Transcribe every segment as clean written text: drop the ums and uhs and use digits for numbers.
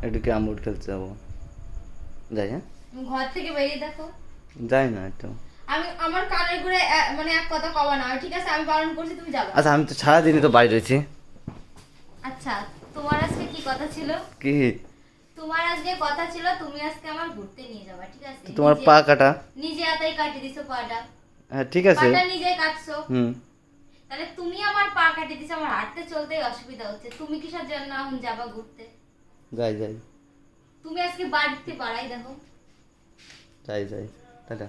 একটু carrom board খেলতে যাবো। যাই, হ্যাঁ তুমি ঘর থেকে বেরিয়ে দেখো। যাই না একটু। আমি আমার কানের ঘুরে মানে এক কথা কবা না, ঠিক আছে? আমি বারণ করছি, তুমি যাবা। আচ্ছা আমি তো সারাদিনই তো বাইরে রয়েছি। আচ্ছা, তোমার আজকে কি কথা ছিল? কি? তোমার আজকে কথা ছিল তুমি আজকে আমার ঘুরতে নিয়ে যাবা, ঠিক আছে? তো তোমার পা কাটা। নিজে হাতেই কাটি দিছো পাটা। হ্যাঁ ঠিক আছে। পাটা নিজেই কাটছো। হুম। তাহলে তুমি আমার পা কাটি দিছো, আমার হাঁটতে চলতেই অসুবিধা হচ্ছে, তুমি কিসের জন্য এখন যাবা ঘুরতে? যাই যাই তুমি আজকে বাড়িতে বাড়াই দেখো। যাই যাই টাটা।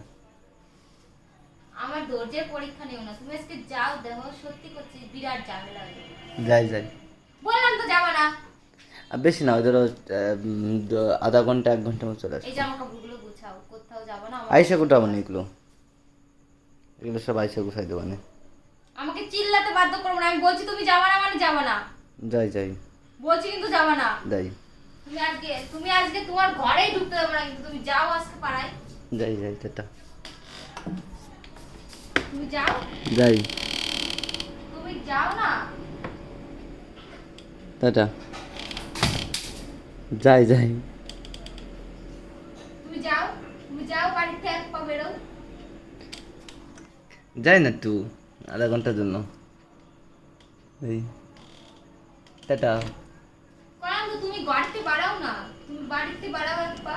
আমার ধৈর্যের পরীক্ষা নিও না, তুমি আজকে যাও দেখো, সত্যি করছি বিরাট ঝামেলা হয়ে যাবে। যাই যাই। বললাম তো যাবা না। আর বেশি না, ওই ধরো আধা ঘন্টা 1 ঘন্টা মতো চলে আসবে। এই জামা কাপড়গুলো গুছাও, কোথাও যাবা না। আইসা কোটাবো না এগুলো, এগুলো সব আইসা গুছাই দেবো না। আমাকে চিল্লাতে বাধ্য করবো না, আমি বলছি তুমি যাবা না মানে যাবা না। যাই যাই বলছি কিন্তু যাবা না। যাই তুমি আজকে তোমার ঘরেই ঢুকতে দেবো না, কিন্তু তুমি যাও আজকে পাড়ায়। যাই যাই টাটা। তুমি যাও। যাই তুমি যাও না। টাটা। যাই যাই তুমি যাও বাড়িতে, এক পা বেরো। যাই না একটু, আধা ঘন্টার জন্য। এই টাটা। কারণ তো তুমি বাড়িতে বাড়াও না, তুমি বাড়িতে বাড়াও এক পা।